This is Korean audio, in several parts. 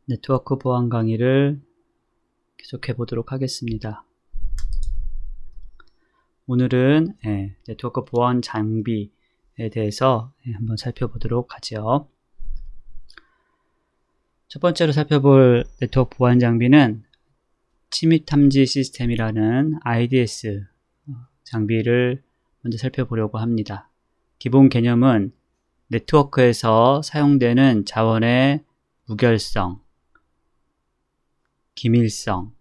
네트워크 보안 강의를 계속해 보도록 하겠습니다. 오늘은 네트워크 보안 장비에 대해서 한번 살펴보도록 하죠. 첫 번째로 살펴볼 네트워크 보안 장비는 침입 탐지 시스템이라는 IDS 장비를 먼저 살펴보려고 합니다. 기본 개념은 네트워크에서 사용되는 자원의 무결성, 기밀성,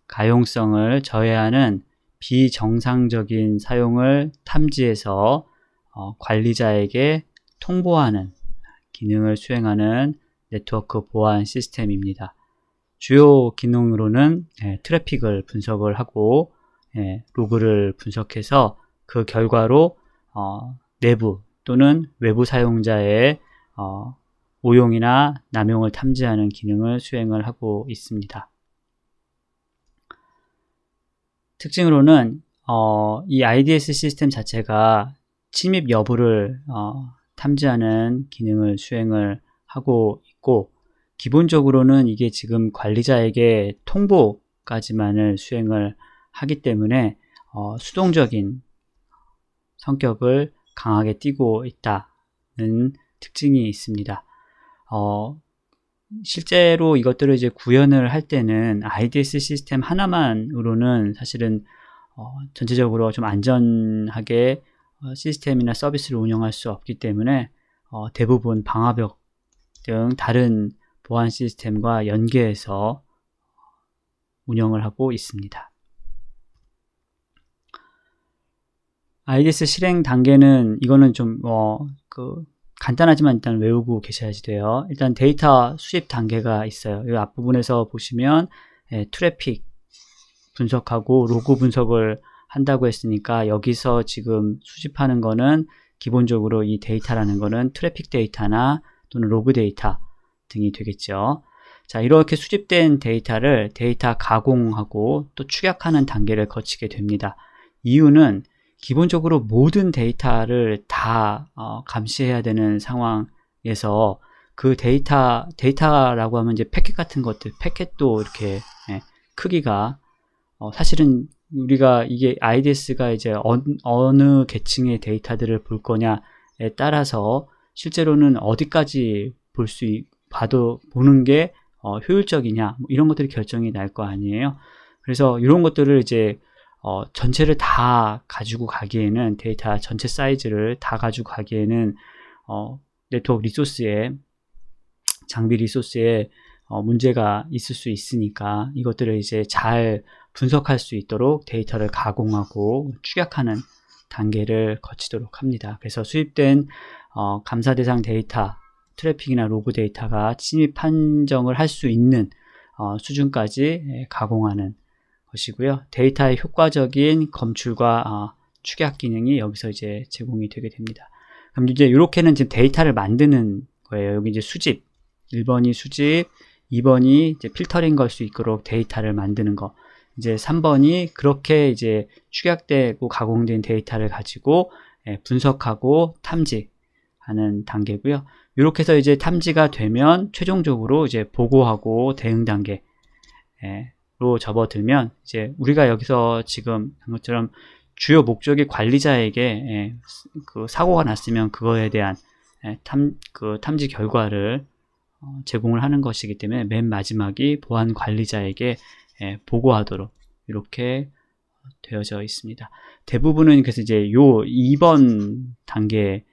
가용성을 저해하는 비정상적인 사용을 탐지해서 관리자에게 통보하는 기능을 수행하는 네트워크 보안 시스템입니다. 주요 기능으로는 트래픽을 분석을 하고 로그를 분석해서 그 결과로 내부 또는 외부 사용자의 오용이나 남용을 탐지하는 기능을 수행을 하고 있습니다. 특징으로는 이 IDS 시스템 자체가 침입 여부를 탐지하는 기능을 수행을 하고 있고, 기본적으로는 이게 지금 관리자에게 통보까지만을 수행을 하기 때문에 수동적인 성격을 강하게 띠고 있다는 특징이 있습니다. 실제로 이것들을 이제 구현을 할 때는 IDS 시스템 하나만으로는 사실은 전체적으로 좀 안전하게 시스템이나 서비스를 운영할 수 없기 때문에 대부분 방화벽 등 다른 보안 시스템과 연계해서 운영을 하고 있습니다. IDS 실행 단계는 이거는 좀 간단하지만 일단 외우고 계셔야지 돼요. 일단 데이터 수집 단계가 있어요. 이 앞부분에서 보시면 트래픽 분석하고 로그 분석을 한다고 했으니까 여기서 지금 수집하는 거는 기본적으로 이 데이터라는 거는 트래픽 데이터나 또는 로그 데이터 등이 되겠죠. 자, 이렇게 수집된 데이터를 데이터 가공하고 또 축약하는 단계를 거치게 됩니다. 이유는 기본적으로 모든 데이터를 다 감시해야 되는 상황에서 그 데이터라고 하면 이제 패킷 같은 것들, 패킷도 이렇게 크기가 사실은 우리가 이게 IDS가 이제 어느 계층의 데이터들을 볼 거냐에 따라서 실제로는 어디까지 보는 게 효율적이냐 이런 것들이 결정이 날 거 아니에요. 그래서 이런 것들을 이제 전체를 다 가지고 가기에는 데이터 전체 사이즈를 다 가지고 가기에는 네트워크 리소스에 장비 리소스에 문제가 있을 수 있으니까 이것들을 이제 잘 분석할 수 있도록 데이터를 가공하고 축약하는 단계를 거치도록 합니다. 그래서 수입된 감사 대상 데이터, 트래픽이나 로그 데이터가 침입 판정을 할 수 있는 수준까지 가공하는 것이고요. 데이터의 효과적인 검출과 축약 기능이 여기서 이제 제공이 되게 됩니다. 그럼 이제 이렇게는 지금 데이터를 만드는 거예요. 여기 이제 수집, 1번이 수집, 2번이 이제 필터링 걸 수 있도록 데이터를 만드는 거. 이제 3번이 그렇게 이제 축약되고 가공된 데이터를 가지고 분석하고 탐지하는 단계고요. 이렇게 해서 이제 탐지가 되면 최종적으로 이제 보고하고 대응 단계 로 접어들면 이제 우리가 여기서 지금 한 것처럼 주요 목적이 관리자에게 그 사고가 났으면 그거에 대한 탐지 결과를 제공을 하는 것이기 때문에 맨 마지막이 보안 관리자에게 보고하도록 이렇게 되어져 있습니다. 대부분은 그래서 이제 요 2번 단계에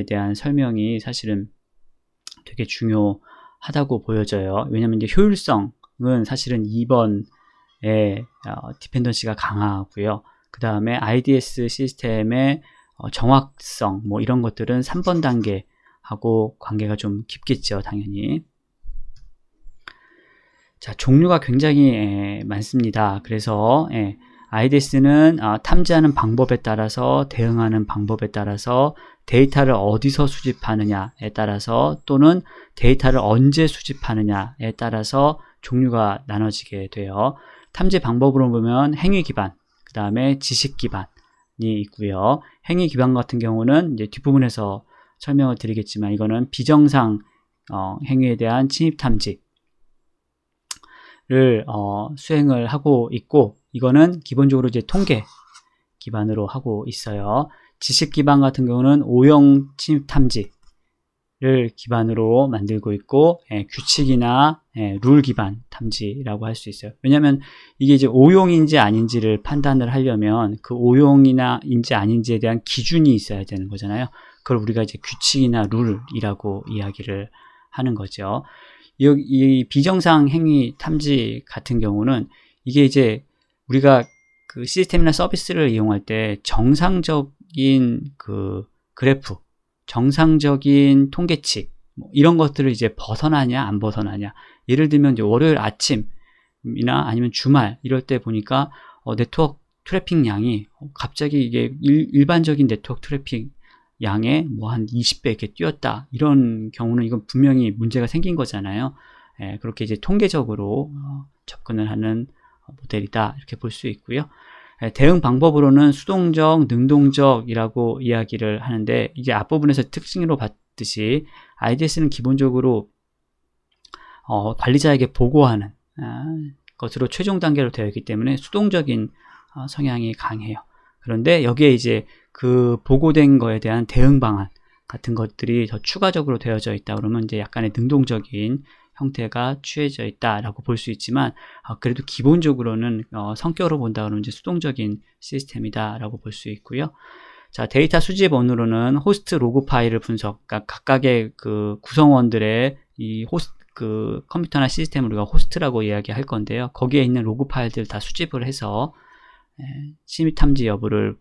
대한 설명이 사실은 되게 중요하다고 보여져요. 왜냐하면 이제 효율성은 사실은 2번에 디펜던시가 강하고요. 그 다음에 IDS 시스템의 정확성 뭐 이런 것들은 3번 단계하고 관계가 좀 깊겠죠, 당연히. 자, 종류가 굉장히 많습니다. 그래서 IDS는 탐지하는 방법에 따라서 대응하는 방법에 따라서 데이터를 어디서 수집하느냐에 따라서 또는 데이터를 언제 수집하느냐에 따라서 종류가 나눠지게 돼요. 탐지 방법으로 보면 행위 기반, 그 다음에 지식 기반이 있고요. 행위 기반 같은 경우는 이제 뒷부분에서 설명을 드리겠지만 이거는 비정상 행위에 대한 침입 탐지, 수행을 하고 있고, 이거는 기본적으로 이제 통계 기반으로 하고 있어요. 지식 기반 같은 경우는 오용 침입 탐지를 기반으로 만들고 있고, 규칙이나 룰 기반 탐지라고 할 수 있어요. 왜냐하면 이게 이제 오용인지 아닌지를 판단을 하려면 그 오용이나인지 아닌지에 대한 기준이 있어야 되는 거잖아요. 그걸 우리가 이제 규칙이나 룰이라고 이야기를 하는 거죠. 이 비정상 행위 탐지 같은 경우는 이게 이제 우리가 그 시스템이나 서비스를 이용할 때 정상적인 그 그래프, 정상적인 통계치, 뭐 이런 것들을 이제 벗어나냐 안 벗어나냐. 예를 들면 이제 월요일 아침이나 아니면 주말 이럴 때 보니까 네트워크 트래픽 양이 갑자기 이게 일반적인 네트워크 트래픽 양에 뭐 한 20배 이렇게 뛰었다. 이런 경우는 이건 분명히 문제가 생긴 거잖아요. 그렇게 이제 통계적으로 접근을 하는 모델이다. 이렇게 볼 수 있고요. 대응 방법으로는 수동적, 능동적이라고 이야기를 하는데, 이제 앞부분에서 특징으로 봤듯이 IDS는 기본적으로 관리자에게 보고하는 것으로 최종 단계로 되어 있기 때문에 수동적인 성향이 강해요. 그런데 여기에 이제 그 보고된 거에 대한 대응 방안 같은 것들이 더 추가적으로 되어져 있다 그러면 이제 약간의 능동적인 형태가 취해져 있다라고 볼 수 있지만, 그래도 기본적으로는 성격으로 본다 그러면 이제 수동적인 시스템이다라고 볼 수 있고요. 자, 데이터 수집 원으로는 호스트 로그 파일을 분석, 그러니까 각각의 그 구성원들의 이 그 컴퓨터나 시스템을 우리가 호스트라고 이야기할 건데요. 거기에 있는 로그 파일들을 다 수집을 해서 침입 탐지 여부를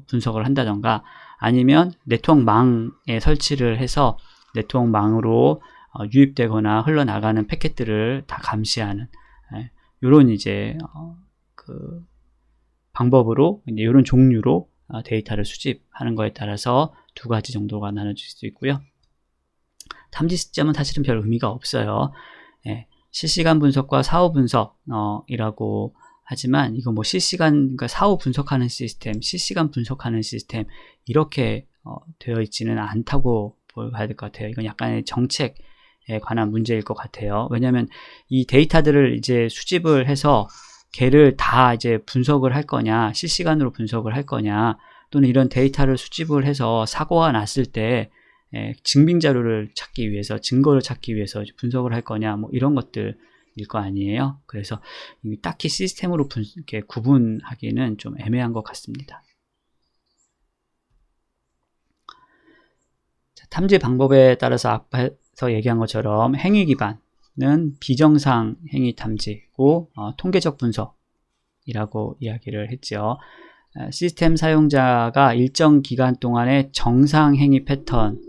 분석을 한다던가, 아니면 네트워크망에 설치를 해서 네트워크망으로 유입되거나 흘러나가는 패킷들을 다 감시하는 이런 이제 그 방법으로 이제 이런 종류로 데이터를 수집하는 거에 따라서 두 가지 정도가 나눠질 수 있고요. 탐지 시점은 사실은 별 의미가 없어요. 실시간 분석과 사후 분석이라고 하지만 이거 뭐 실시간, 그러니까 사후 분석하는 시스템, 실시간 분석하는 시스템 이렇게 되어 있지는 않다고 봐야 될 것 같아요. 이건 약간의 정책에 관한 문제일 것 같아요. 왜냐하면 이 데이터들을 이제 수집을 해서 걔를 다 이제 분석을 할 거냐, 실시간으로 분석을 할 거냐, 또는 이런 데이터를 수집을 해서 사고가 났을 때 증빙 자료를 찾기 위해서, 증거를 찾기 위해서 분석을 할 거냐, 뭐 이런 것들일 거 아니에요. 그래서 딱히 시스템으로 이렇게 구분하기는 좀 애매한 것 같습니다. 자, 탐지 방법에 따라서 앞에서 얘기한 것처럼 행위 기반은 비정상 행위 탐지고 통계적 분석이라고 이야기를 했죠. 시스템 사용자가 일정 기간 동안의 정상 행위 패턴을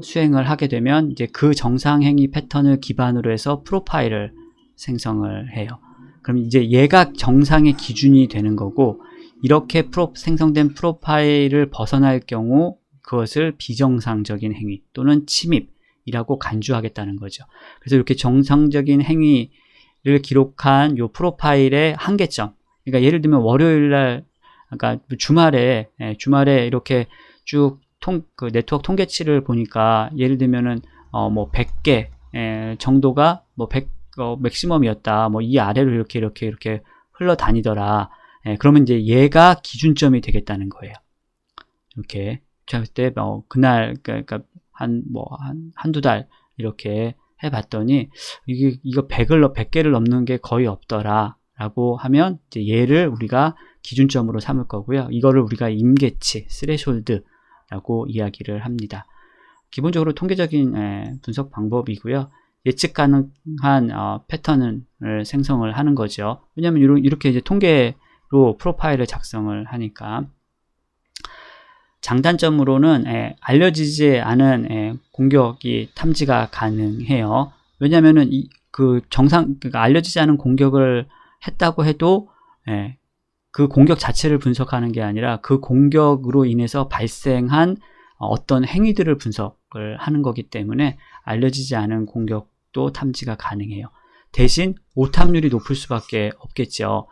수행을 하게 되면 이제 그 정상 행위 패턴을 기반으로 해서 프로파일을 생성을 해요. 그럼 이제 얘가 정상의 기준이 되는 거고, 이렇게 생성된 프로파일을 벗어날 경우 그것을 비정상적인 행위 또는 침입이라고 간주하겠다는 거죠. 그래서 이렇게 정상적인 행위를 기록한 요 프로파일의 한계점, 그러니까 예를 들면 월요일날, 그러니까 주말에 이렇게 쭉 그 네트워크 통계치를 보니까 예를 들면은 뭐 100개 정도가 뭐 100 맥시멈이었다. 뭐 이 아래로 이렇게 흘러다니더라. 그러면 이제 얘가 기준점이 되겠다는 거예요. 이렇게 그때 그날 그러니까 한두 달 이렇게 해봤더니 이거 100개를 넘는 게 거의 없더라라고 하면 이제 얘를 우리가 기준점으로 삼을 거고요. 이거를 우리가 임계치, 스레숄드라고 이야기를 합니다. 기본적으로 통계적인 분석 방법이고요. 예측 가능한 패턴을 생성을 하는 거죠. 왜냐하면 이렇게 이제 통계로 프로파일을 작성을 하니까. 장단점으로는 알려지지 않은 공격이 탐지가 가능해요. 왜냐하면은 그러니까 알려지지 않은 공격을 했다고 해도 그 공격 자체를 분석하는 게 아니라 그 공격으로 인해서 발생한 어떤 행위들을 분석을 하는 거기 때문에 알려지지 않은 공격도 탐지가 가능해요. 대신 오탐률이 높을 수밖에 없겠죠.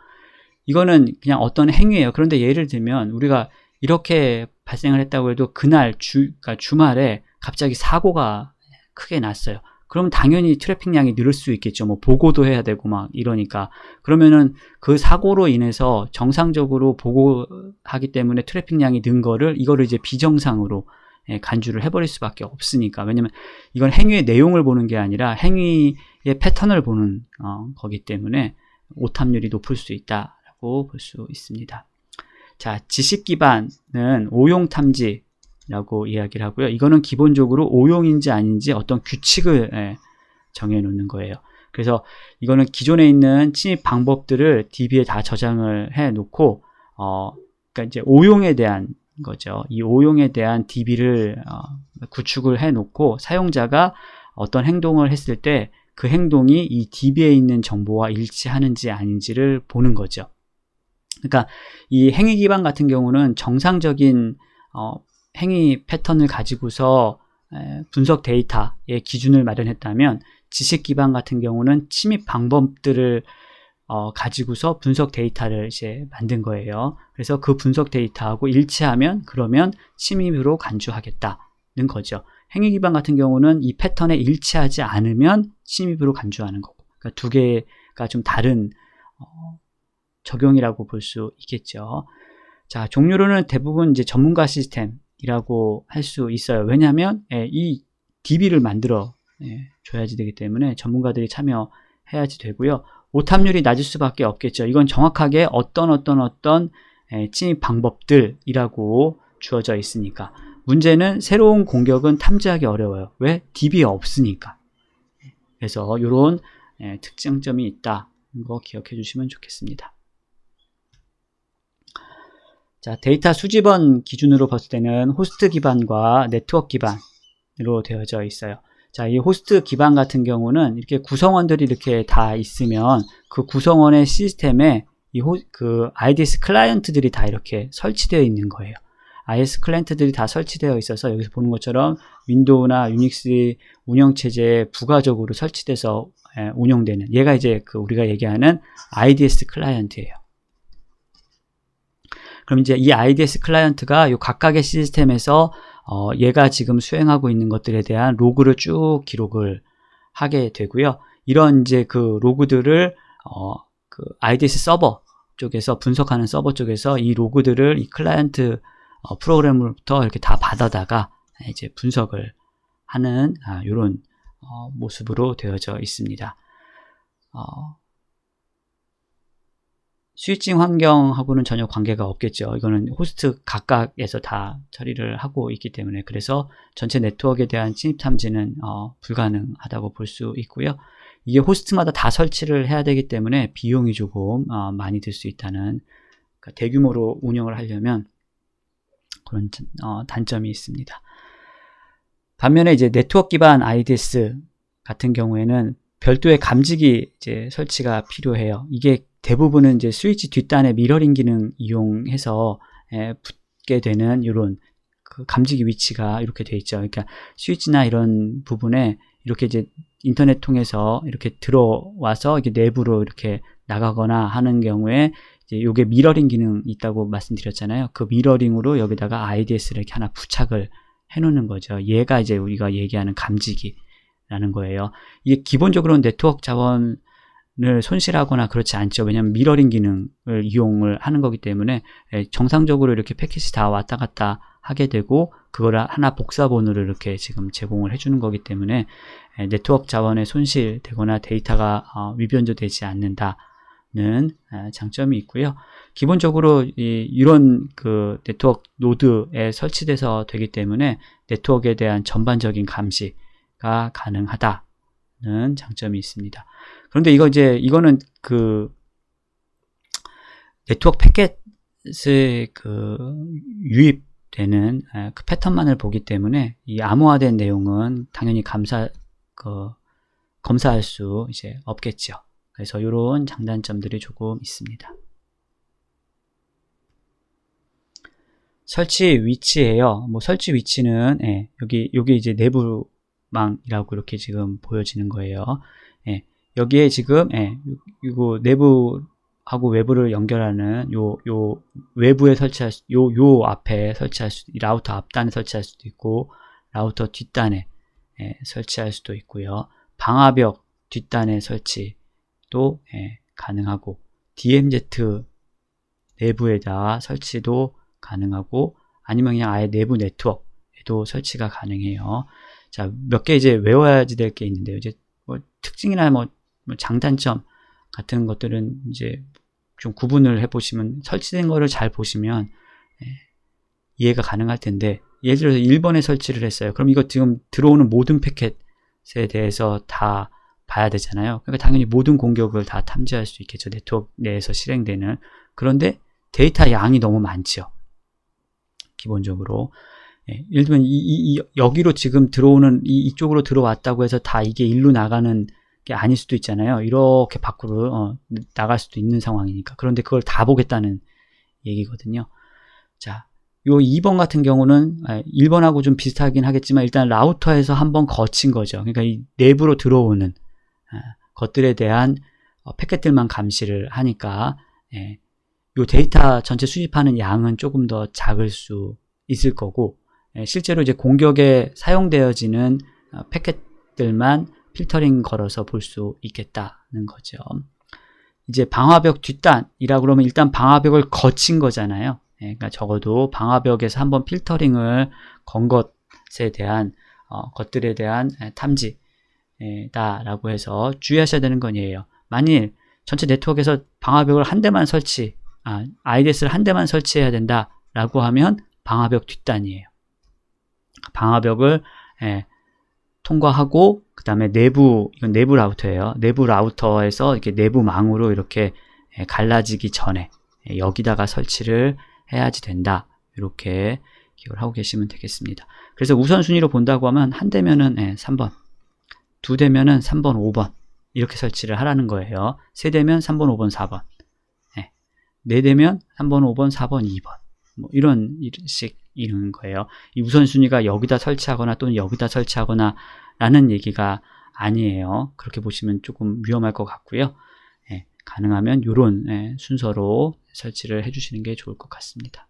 이거는 그냥 어떤 행위예요. 그런데 예를 들면 우리가 이렇게 발생을 했다고 해도 그날 그러니까 주말에 갑자기 사고가 크게 났어요. 그럼 당연히 트래픽량이 늘을 수 있겠죠. 뭐 보고도 해야 되고 막 이러니까. 그러면은 그 사고로 인해서 정상적으로 보고하기 때문에 트래픽량이 는 거를 이거를 이제 비정상으로 간주를 해버릴 수밖에 없으니까. 왜냐면 이건 행위의 내용을 보는 게 아니라 행위의 패턴을 보는 거기 때문에 오탑률이 높을 수 있다라고 볼 수 있습니다. 자, 지식 기반은 오용 탐지라고 이야기를 하고요. 이거는 기본적으로 오용인지 아닌지 어떤 규칙을 정해 놓는 거예요. 그래서 이거는 기존에 있는 침입 방법들을 DB에 다 저장을 해 놓고 그러니까 이제 오용에 대한 거죠. 이 오용에 대한 DB를 구축을 해 놓고 사용자가 어떤 행동을 했을 때 그 행동이 이 DB에 있는 정보와 일치하는지 아닌지를 보는 거죠. 그러니까 이 행위 기반 같은 경우는 정상적인 행위 패턴을 가지고서 분석 데이터의 기준을 마련했다면, 지식 기반 같은 경우는 침입 방법들을 가지고서 분석 데이터를 이제 만든 거예요. 그래서 그 분석 데이터하고 일치하면 그러면 침입으로 간주하겠다는 거죠. 행위 기반 같은 경우는 이 패턴에 일치하지 않으면 침입으로 간주하는 거고. 그러니까 두 개가 좀 다른 적용이라고 볼 수 있겠죠. 자, 종류로는 대부분 이제 전문가 시스템이라고 할 수 있어요. 왜냐하면 이 DB를 만들어 줘야지 되기 때문에 전문가들이 참여해야지 되고요. 오탑률이 낮을 수밖에 없겠죠. 이건 정확하게 어떤 침입 방법들이라고 주어져 있으니까. 문제는 새로운 공격은 탐지하기 어려워요. 왜? DB가 없으니까. 그래서 이런 특징점이 있다. 이거 기억해 주시면 좋겠습니다. 자, 데이터 수집원 기준으로 봤을 때는 호스트 기반과 네트워크 기반으로 되어져 있어요. 자, 이 호스트 기반 같은 경우는 이렇게 구성원들이 이렇게 다 있으면 그 구성원의 시스템에 그 IDS 클라이언트들이 다 이렇게 설치되어 있는 거예요. IDS 클라이언트들이 다 설치되어 있어서 여기서 보는 것처럼 윈도우나 유닉스 운영체제에 부가적으로 설치돼서 운영되는, 얘가 이제 그 우리가 얘기하는 IDS 클라이언트예요. 그럼 이제 이 IDS 클라이언트가 요 각각의 시스템에서 얘가 지금 수행하고 있는 것들에 대한 로그를 쭉 기록을 하게 되고요. 이런 이제 그 로그들을 그 IDS 서버 쪽에서 분석하는 서버 쪽에서 이 로그들을 이 클라이언트 프로그램으로부터 이렇게 다 받아다가 이제 분석을 하는 이런 모습으로 되어져 있습니다. 스위칭 환경하고는 전혀 관계가 없겠죠. 이거는 호스트 각각에서 다 처리를 하고 있기 때문에, 그래서 전체 네트워크에 대한 침입 탐지는 불가능하다고 볼 수 있고요. 이게 호스트마다 다 설치를 해야 되기 때문에 비용이 조금 많이 들 수 있다는, 그러니까 대규모로 운영을 하려면 그런 단점이 있습니다. 반면에 이제 네트워크 기반 IDS 같은 경우에는 별도의 감지기 이제 설치가 필요해요. 이게 대부분은 이제 스위치 뒷단에 미러링 기능 이용해서 붙게 되는 이런 그 감지기 위치가 이렇게 돼 있죠. 그러니까 스위치나 이런 부분에 이렇게 이제 인터넷 통해서 이렇게 들어와서 이게 내부로 이렇게 나가거나 하는 경우에 이제 요게 미러링 기능 있다고 말씀드렸잖아요. 그 미러링으로 여기다가 IDS를 이렇게 하나 부착을 해 놓는 거죠. 얘가 이제 우리가 얘기하는 감지기라는 거예요. 이게 기본적으로는 네트워크 자원을 손실하거나 그렇지 않죠. 왜냐하면 미러링 기능을 이용을 하는 거기 때문에 정상적으로 이렇게 패킷이 다 왔다 갔다 하게 되고, 그거를 하나 복사본으로 이렇게 지금 제공을 해주는 거기 때문에 네트워크 자원에 손실되거나 데이터가 위변조되지 않는다는 장점이 있고요. 기본적으로 이런 그 네트워크 노드에 설치돼서 되기 때문에 네트워크에 대한 전반적인 감시가 가능하다는 장점이 있습니다. 그런데 이거는 그 네트워크 패킷을 그 유입되는 그 패턴만을 보기 때문에 이 암호화된 내용은 당연히 검사할 수 이제 없겠죠. 그래서 이런 장단점들이 조금 있습니다. 설치 위치예요. 뭐 설치 위치는 여기 이제 내부망이라고 이렇게 지금 보여지는 거예요. 여기에 지금 이거 내부하고 외부를 연결하는 요 외부에 설치할 수, 요 앞에 설치할 수, 라우터 앞단에 설치할 수도 있고 라우터 뒷단에 설치할 수도 있고요. 방화벽 뒷단의 설치도 가능하고 DMZ 내부에다 설치도 가능하고 아니면 그냥 아예 내부 네트워크에도 설치가 가능해요. 자, 몇 개 이제 외워야지 될 게 있는데요. 이제 뭐 특징이나 뭐 장단점 같은 것들은 이제 좀 구분을 해보시면 설치된 거를 잘 보시면 이해가 가능할 텐데, 예를 들어서 1번에 설치를 했어요. 그럼 이거 지금 들어오는 모든 패킷에 대해서 다 봐야 되잖아요. 그러니까 당연히 모든 공격을 다 탐지할 수 있겠죠. 네트워크 내에서 실행되는. 그런데 데이터 양이 너무 많죠. 기본적으로. 예를 들면 여기로 지금 들어오는 이쪽으로 들어왔다고 해서 다 이게 일로 나가는 게 아닐 수도 있잖아요. 이렇게 밖으로 나갈 수도 있는 상황이니까. 그런데 그걸 다 보겠다는 얘기거든요. 자, 요 2번 같은 경우는 1번하고 좀 비슷하긴 하겠지만 일단 라우터에서 한번 거친 거죠. 그러니까 이 내부로 들어오는 것들에 대한 패킷들만 감시를 하니까 요 데이터 전체 수집하는 양은 조금 더 작을 수 있을 거고, 실제로 이제 공격에 사용되어지는 패킷들만 필터링 걸어서 볼 수 있겠다는 거죠. 이제 방화벽 뒷단이라 그러면 일단 방화벽을 거친 거잖아요. 그러니까 적어도 방화벽에서 한번 필터링을 건 것에 대한 것들에 대한 탐지다라고 해서 주의하셔야 되는 건이에요. 만일 전체 네트워크에서 방화벽을 한 대만 IDS를 한 대만 설치해야 된다라고 하면 방화벽 뒷단이에요. 방화벽을 통과하고 그 다음에 이건 내부 라우터예요. 내부 라우터에서 이렇게 내부망으로 이렇게 갈라지기 전에 여기다가 설치를 해야지 된다. 이렇게 기억을 하고 계시면 되겠습니다. 그래서 우선순위로 본다고 하면 한 대면은 3번, 두 대면은 3번, 5번 이렇게 설치를 하라는 거예요. 세 대면 3번, 5번, 4번, 네 대면 3번, 5번, 4번, 2번 뭐 이런 식 이런 거예요. 이 우선순위가 여기다 설치하거나 또는 여기다 설치하거나 라는 얘기가 아니에요. 그렇게 보시면 조금 위험할 것 같고요. 가능하면 이런 순서로 설치를 해주시는 게 좋을 것 같습니다.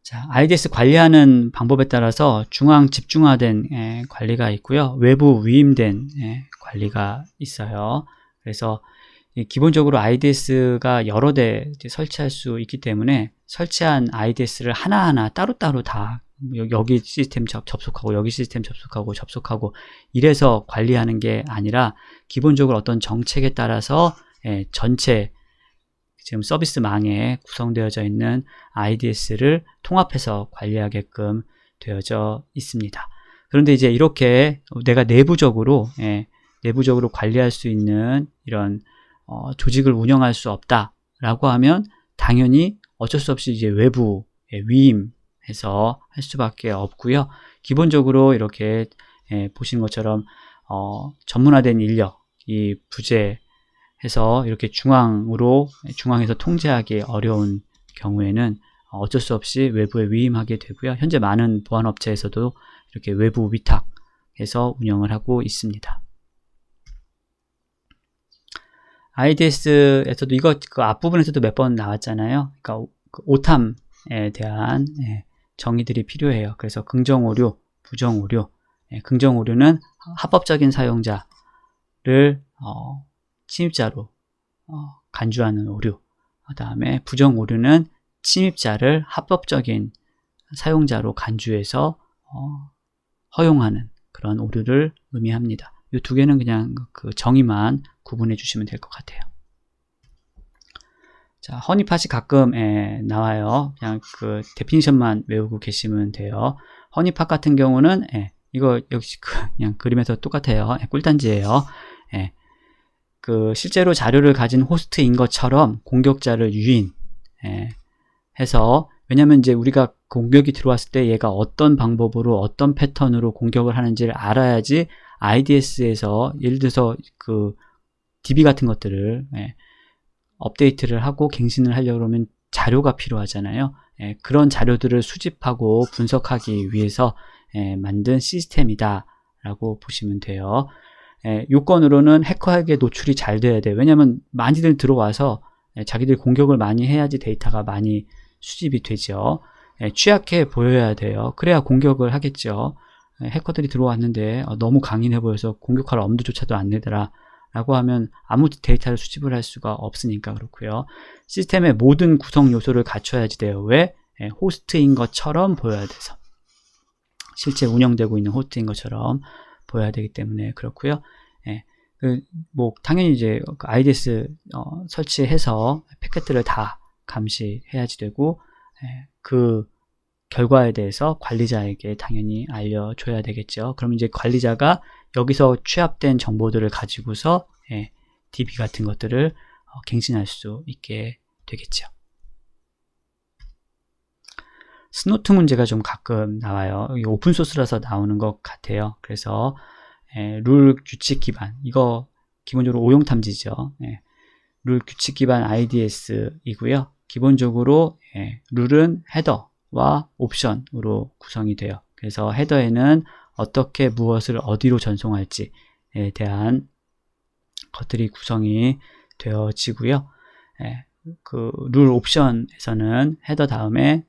자, IDS 관리하는 방법에 따라서 중앙 집중화된 관리가 있고요. 외부 위임된 관리가 있어요. 그래서 기본적으로 IDS가 여러 대 설치할 수 있기 때문에 설치한 IDS를 하나하나 따로따로 다 여기 시스템 접속하고 여기 시스템 접속하고 이래서 관리하는 게 아니라 기본적으로 어떤 정책에 따라서 전체 지금 서비스망에 구성되어져 있는 IDS를 통합해서 관리하게끔 되어져 있습니다. 그런데 이제 이렇게 내가 내부적으로 관리할 수 있는 이런 조직을 운영할 수 없다라고 하면 당연히 어쩔 수 없이 이제 외부에 위임해서 할 수밖에 없고요. 기본적으로 이렇게 보신 것처럼 전문화된 인력이 부재해서 이렇게 중앙에서 통제하기 어려운 경우에는 어쩔 수 없이 외부에 위임하게 되고요. 현재 많은 보안업체에서도 이렇게 외부 위탁해서 운영을 하고 있습니다. IDS에서도 이거 그 앞부분에서도 몇 번 나왔잖아요. 그러니까 그 오탐에 대한 정의들이 필요해요. 그래서 긍정 오류, 부정 오류. 긍정 오류는 합법적인 사용자를 침입자로 간주하는 오류. 그 다음에 부정 오류는 침입자를 합법적인 사용자로 간주해서 허용하는 그런 오류를 의미합니다. 이 두 개는 그냥 그 정의만 구분해 주시면 될 것 같아요. 자, 허니팟이 가끔 나와요. 그냥 그 데피니션만 외우고 계시면 돼요. 허니팟 같은 경우는 이거 역시 그냥 그림에서 똑같아요. 꿀단지예요. 그 실제로 자료를 가진 호스트인 것처럼 공격자를 유인해서, 왜냐면 이제 우리가 공격이 들어왔을 때 얘가 어떤 방법으로 어떤 패턴으로 공격을 하는지를 알아야지 IDS에서 예를 들어서 그 DB 같은 것들을 업데이트를 하고 갱신을 하려고 그러면 자료가 필요하잖아요. 그런 자료들을 수집하고 분석하기 위해서 만든 시스템이다 라고 보시면 돼요. 요건으로는 해커에게 노출이 잘 돼야 돼요. 왜냐하면 많이들 들어와서 자기들 공격을 많이 해야지 데이터가 많이 수집이 되죠. 취약해 보여야 돼요. 그래야 공격을 하겠죠. 해커들이 들어왔는데 너무 강인해 보여서 공격할 엄두조차도 안 내더라 라고 하면 아무 데이터를 수집을 할 수가 없으니까 그렇고요. 시스템의 모든 구성 요소를 갖춰야지 돼요. 왜? 호스트인 것처럼 보여야 돼서, 실제 운영되고 있는 호스트인 것처럼 보여야 되기 때문에 그렇고요. 뭐 당연히 이제 IDS 설치해서 패킷들을 다 감시해야지 되고, 그 결과에 대해서 관리자에게 당연히 알려줘야 되겠죠. 그럼 이제 관리자가 여기서 취합된 정보들을 가지고서 DB 같은 것들을 갱신할 수 있게 되겠죠. 스노트 문제가 좀 가끔 나와요. 이게 오픈소스라서 나오는 것 같아요. 그래서 룰 규칙 기반, 이거 기본적으로 오용 탐지죠. 룰 규칙 기반 IDS 이고요. 기본적으로 룰은 헤더와 옵션으로 구성이 돼요. 그래서 헤더에는 어떻게 무엇을 어디로 전송할지에 대한 것들이 구성이 되어지고요. 그 룰 옵션에서는 헤더 다음에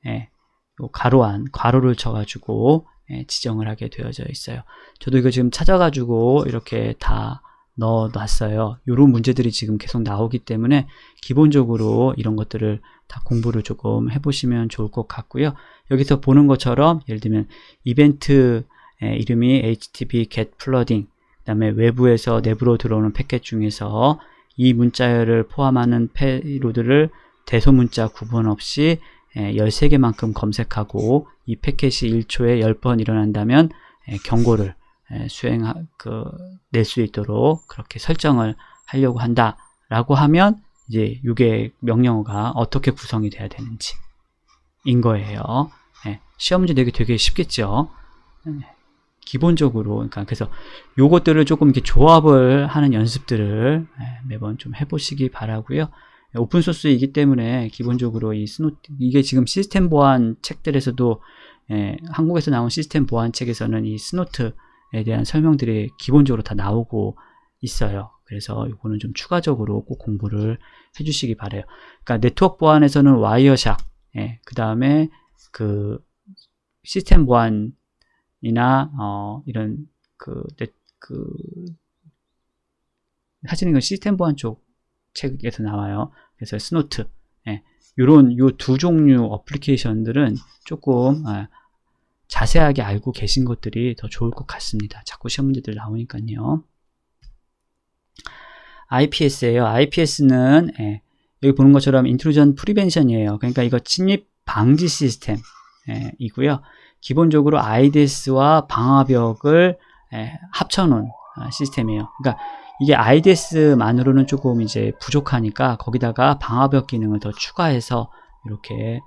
가로를 쳐가지고 지정을 하게 되어져 있어요. 저도 이거 지금 찾아가지고 이렇게 다 넣어놨어요. 이런 문제들이 지금 계속 나오기 때문에 기본적으로 이런 것들을 다 공부를 조금 해보시면 좋을 것 같고요. 여기서 보는 것처럼 예를 들면 이벤트 이름이 HTTP GET flooding, 그 다음에 외부에서 내부로 들어오는 패킷 중에서 이 문자열을 포함하는 페이로드를 대소문자 구분 없이 13개만큼 검색하고 이 패킷이 1초에 10번 일어난다면 경고를 낼 수 있도록 그렇게 설정을 하려고 한다 라고 하면 이제 이게 명령어가 어떻게 구성이 돼야 되는지 인 거예요. 시험 문제 내기 되게 쉽겠죠. 기본적으로 그래서 요것들을 조금 이렇게 조합을 하는 연습들을 매번 좀 해보시기 바라고요. 오픈소스이기 때문에 기본적으로 이게 지금 시스템 보안 책들에서도 한국에서 나온 시스템 보안 책에서는 이 스노트에 대한 설명들이 기본적으로 다 나오고 있어요. 그래서 이거는 좀 추가적으로 꼭 공부를 해주시기 바래요. 그러니까 네트워크 보안에서는 와이어샥, 그 다음에 그 시스템 보안이나 이런 사실은 이건 시스템 보안 쪽 책에서 나와요. 그래서 스노트, 요 두 종류 어플리케이션들은 조금 자세하게 알고 계신 것들이 더 좋을 것 같습니다. 자꾸 시험 문제들 나오니까요. IPS예요. IPS는 여기 보는 것처럼 인트루전 프리벤션이에요. 그러니까 이거 침입 방지 시스템 이고요. 기본적으로 IDS와 방화벽을 합쳐놓은 시스템이에요. 그러니까 이게 IDS만으로는 조금 이제 부족하니까 거기다가 방화벽 기능을 더 추가해서 이렇게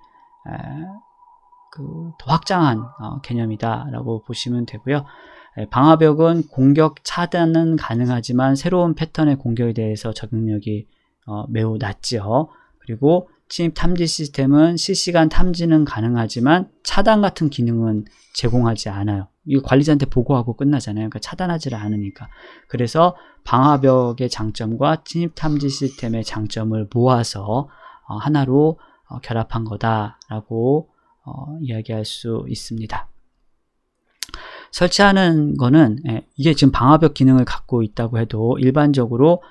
더 확장한 개념이다 라고 보시면 되고요. 방화벽은 공격 차단은 가능하지만 새로운 패턴의 공격에 대해서 적응력이 매우 낮죠. 그리고 침입 탐지 시스템은 실시간 탐지는 가능하지만 차단 같은 기능은 제공하지 않아요. 이거 관리자한테 보고하고 끝나잖아요. 그러니까 차단하지를 않으니까. 그래서 방화벽의 장점과 침입 탐지 시스템의 장점을 모아서 하나로 결합한 거다라고 이야기할 수 있습니다. 설치하는 거는 이게 지금 방화벽 기능을 갖고 있다고 해도 일반적으로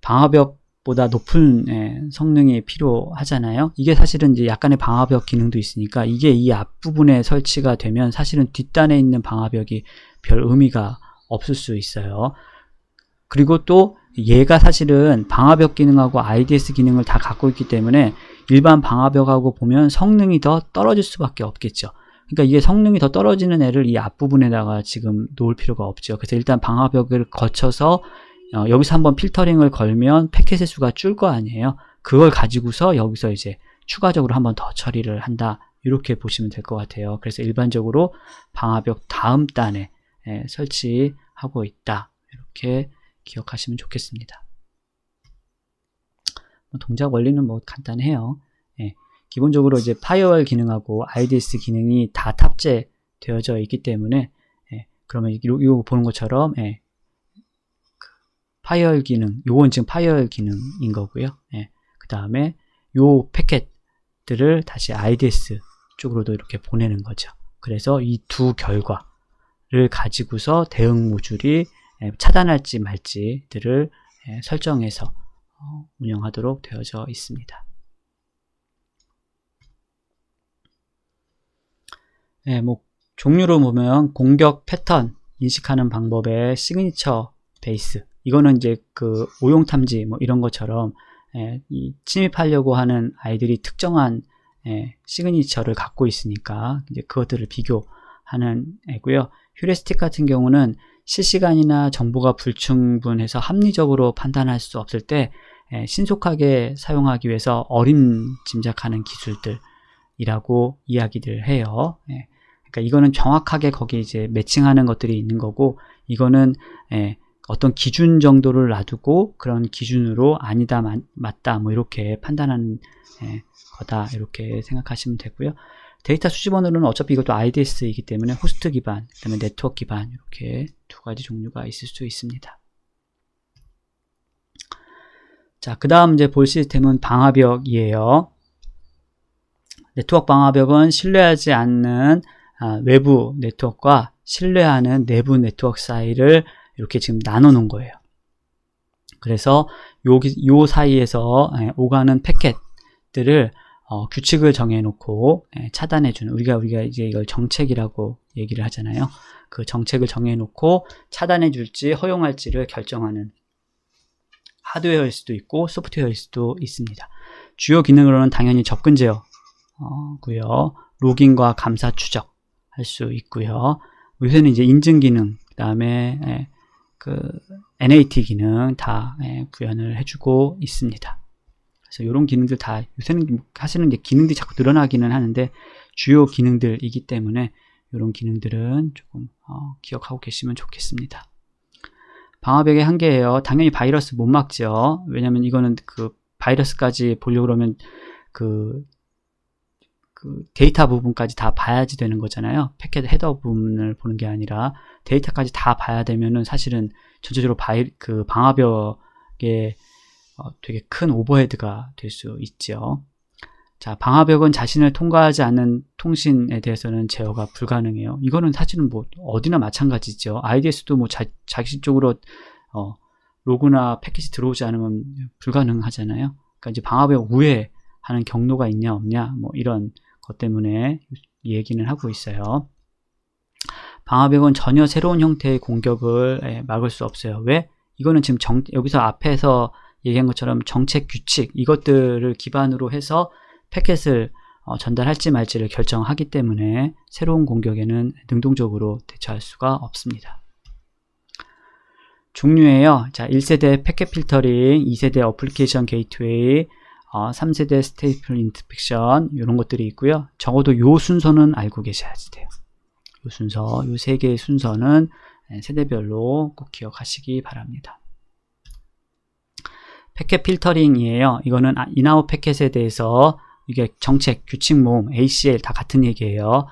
방화벽보다 높은 성능이 필요하잖아요. 이게 사실은 이제 약간의 방화벽 기능도 있으니까 이게 이 앞부분에 설치가 되면 사실은 뒷단에 있는 방화벽이 별 의미가 없을 수 있어요. 그리고 또 얘가 사실은 방화벽 기능하고 IDS 기능을 다 갖고 있기 때문에 일반 방화벽하고 보면 성능이 더 떨어질 수밖에 없겠죠. 그러니까 이게 성능이 더 떨어지는 애를 이 앞부분에다가 지금 놓을 필요가 없죠. 그래서 일단 방화벽을 거쳐서 여기서 한번 필터링을 걸면 패킷의 수가 줄 거 아니에요. 그걸 가지고서 여기서 이제 추가적으로 한번 더 처리를 한다. 이렇게 보시면 될 것 같아요. 그래서 일반적으로 방화벽 다음 단에 설치하고 있다. 이렇게 기억하시면 좋겠습니다. 동작 원리는 뭐 간단해요. 기본적으로 이제 파이어월 기능하고 IDS 기능이 다 탑재되어져 있기 때문에 그러면 이거 보는 것처럼 파이어월 기능, 요건 지금 파이어월 기능인 거고요. 그 다음에 요 패킷들을 다시 IDS 쪽으로도 이렇게 보내는 거죠. 그래서 이 두 결과, 가지고서 대응 모듈이 차단할지 말지들을 설정해서 운영하도록 되어져 있습니다. 종류로 보면 공격 패턴 인식하는 방법의 시그니처 베이스, 이거는 이제 그 오용 탐지 이런 것처럼 이 침입하려고 하는 아이들이 특정한 시그니처를 갖고 있으니까 이제 그것들을 비교하는 애고요. 휴리스틱 같은 경우는 실시간이나 정보가 불충분해서 합리적으로 판단할 수 없을 때 신속하게 사용하기 위해서 어림짐작하는 기술들이라고 이야기를 해요. 그러니까 이거는 정확하게 거기 이제 매칭하는 것들이 있는 거고, 이거는 어떤 기준 정도를 놔두고 그런 기준으로 아니다 맞다 이렇게 판단하는 거다, 이렇게 생각하시면 되고요. 데이터 수집 언어는 어차피 이것도 IDS이기 때문에 호스트 기반, 그다음에 네트워크 기반, 이렇게 두 가지 종류가 있을 수 있습니다. 자, 그 다음 이제 볼 시스템은 방화벽이에요. 네트워크 방화벽은 신뢰하지 않는 외부 네트워크와 신뢰하는 내부 네트워크 사이를 이렇게 지금 나눠 놓은 거예요. 그래서 요 사이에서 오가는 패킷들을 규칙을 정해 놓고 차단해 주는, 우리가 이제 이걸 정책이라고 얘기를 하잖아요. 그 정책을 정해 놓고 차단해 줄지 허용할지를 결정하는 하드웨어일 수도 있고 소프트웨어일 수도 있습니다. 주요 기능으로는 당연히 접근 제어 고요. 로깅과 감사 추적 할 수 있고요. 요새는 이제 인증 기능, 그 다음에 그 NAT 기능 다 구현을 해주고 있습니다. 그래서 이런 기능들 다 요새는 사실은 이제 기능들이 자꾸 늘어나기는 하는데 주요 기능들이기 때문에 이런 기능들은 조금 기억하고 계시면 좋겠습니다. 방화벽의 한계예요. 당연히 바이러스 못 막죠. 왜냐면 이거는 그 바이러스까지 보려고 그러면 그 데이터 부분까지 다 봐야지 되는 거잖아요. 패킷 헤더 부분을 보는 게 아니라 데이터까지 다 봐야 되면은 사실은 전체적으로 그 방화벽에 되게 큰 오버헤드가 될 수 있죠. 자, 방화벽은 자신을 통과하지 않는 통신에 대해서는 제어가 불가능해요. 이거는 사실은 뭐 어디나 마찬가지죠. IDS도 뭐 자기 쪽으로 로그나 패킷이 들어오지 않으면 불가능하잖아요. 그러니까 이제 방화벽 우회하는 경로가 있냐 없냐 뭐 이런 것 때문에 얘기는 하고 있어요. 방화벽은 전혀 새로운 형태의 공격을 막을 수 없어요. 왜? 이거는 지금 여기서 앞에서 얘기한 것처럼 정책 규칙, 이것들을 기반으로 해서 패킷을 전달할지 말지를 결정하기 때문에 새로운 공격에는 능동적으로 대처할 수가 없습니다. 종류예요. 자, 1세대 패킷 필터링, 2세대 어플리케이션 게이트웨이, 3세대 스테이플 인스펙션, 이런 것들이 있고요. 적어도 요 순서는 알고 계셔야지 돼요. 요 순서, 요 세 개의 순서는 세대별로 꼭 기억하시기 바랍니다. 패킷 필터링이에요. 이거는 인아웃 패킷에 대해서 이게 정책, 규칙 모음, ACL 다 같은 얘기예요.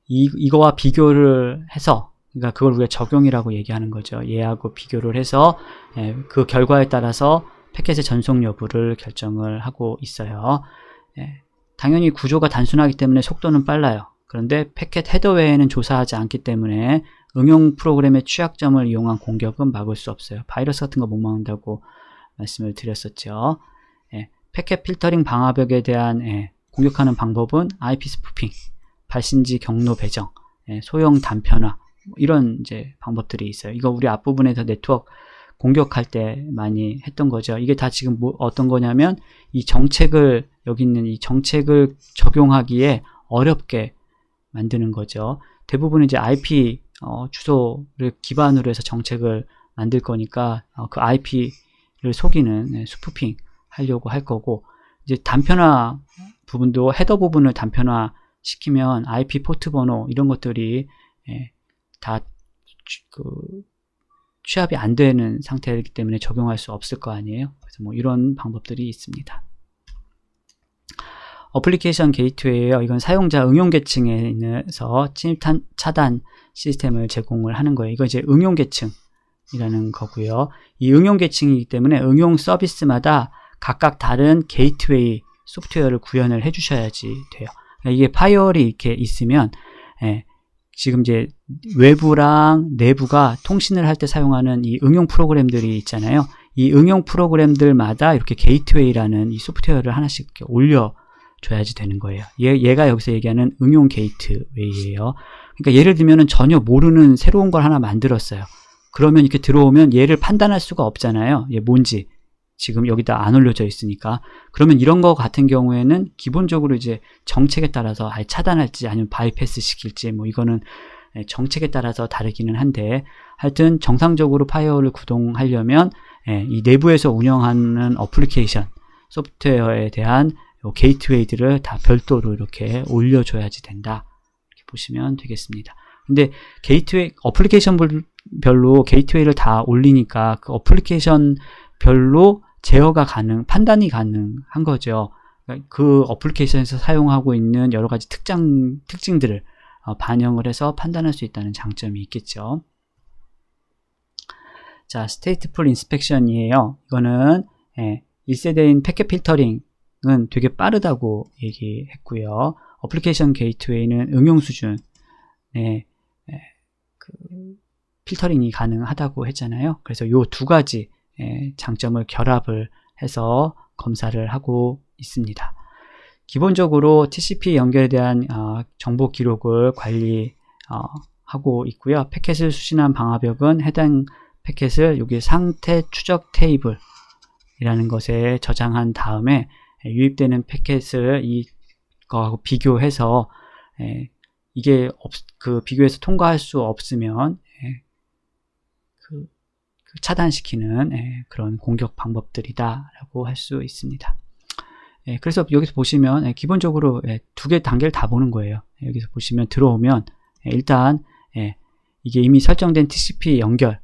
이거와 비교를 해서, 그러니까 그걸 우리가 적용이라고 얘기하는 거죠. 얘하고 비교를 해서 그 결과에 따라서 패킷의 전송 여부를 결정을 하고 있어요. 당연히 구조가 단순하기 때문에 속도는 빨라요. 그런데 패킷 헤더 외에는 조사하지 않기 때문에 응용 프로그램의 취약점을 이용한 공격은 막을 수 없어요. 바이러스 같은 거 못 막는다고 말씀을 드렸었죠. 패킷 필터링 방화벽에 대한 공격하는 방법은 IP 스푸핑, 발신지 경로 배정, 소형 단편화, 이런 이제 방법들이 있어요. 이거 우리 앞부분에서 네트워크 공격할 때 많이 했던 거죠. 이게 다 지금 어떤 거냐면 이 정책을, 여기 있는 이 정책을 적용하기에 어렵게 만드는 거죠. 대부분 이제 IP 주소를 기반으로 해서 정책을 만들 거니까 그 IP를 속이는 스푸핑 하려고 할 거고, 이제 단편화 부분도 헤더 부분을 단편화 시키면 IP 포트 번호 이런 것들이 다 취합이 안 되는 상태이기 때문에 적용할 수 없을 거 아니에요. 그래서 뭐 이런 방법들이 있습니다. 어플리케이션 게이트웨이예요. 이건 사용자 응용 계층에서 침입 차단 시스템을 제공을 하는 거예요. 이거 이제 응용 계층이라는 거고요. 이 응용 계층이기 때문에 응용 서비스마다 각각 다른 게이트웨이 소프트웨어를 구현을 해주셔야지 돼요. 그러니까 이게 파이어월이 이렇게 있으면 지금 이제 외부랑 내부가 통신을 할 때 사용하는 이 응용 프로그램들이 있잖아요. 이 응용 프로그램들마다 이렇게 게이트웨이라는 이 소프트웨어를 하나씩 이렇게 올려줘야지 되는 거예요. 얘가 여기서 얘기하는 응용 게이트웨이예요. 그러니까 예를 들면은 전혀 모르는 새로운 걸 하나 만들었어요. 그러면 이렇게 들어오면 얘를 판단할 수가 없잖아요. 얘 뭔지. 지금 여기다 안 올려져 있으니까. 그러면 이런 거 같은 경우에는 기본적으로 이제 정책에 따라서 아예 차단할지 아니면 바이패스 시킬지 뭐 이거는 정책에 따라서 다르기는 한데 하여튼 정상적으로 파이어월을 구동하려면 이 내부에서 운영하는 어플리케이션 소프트웨어에 대한 게이트웨이들을 다 별도로 이렇게 올려줘야지 된다. 이렇게 보시면 되겠습니다. 근데 게이트웨이 어플리케이션 별로 게이트웨이를 다 올리니까 그 어플리케이션 별로 제어가 판단이 가능한 거죠. 그 어플리케이션에서 사용하고 있는 여러 가지 특징들을 반영을 해서 판단할 수 있다는 장점이 있겠죠. 자, stateful inspection이에요. 이거는 1세대인 패킷 필터링은 되게 빠르다고 얘기했고요. 어플리케이션 게이트웨이는 응용 수준의 그 필터링이 가능하다고 했잖아요. 그래서 이 두 가지 장점을 결합을 해서 검사를 하고 있습니다. 기본적으로 TCP 연결에 대한 정보 기록을 관리하고 있고요. 패켓을 수신한 방화벽은 해당 패켓을 여기 상태 추적 테이블이라는 것에 저장한 다음에 유입되는 패켓을 이거하고 비교해서 이게 비교해서 통과할 수 없으면 차단시키는 그런 공격 방법들이다라고 할 수 있습니다. 그래서 여기서 보시면 기본적으로 두 개 단계를 다 보는 거예요. 여기서 보시면 들어오면 일단 이게 이미 설정된 TCP 연결,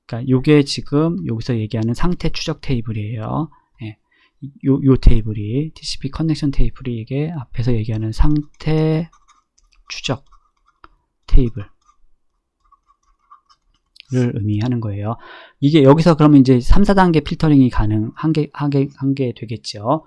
그러니까 요게 지금 여기서 얘기하는 상태 추적 테이블이에요. 요 테이블이 TCP 커넥션 테이블이 이게 앞에서 얘기하는 상태 추적 테이블 를 의미하는 거예요. 이게 여기서 그러면 이제 3, 4단계 필터링이 가능한 게 되겠죠.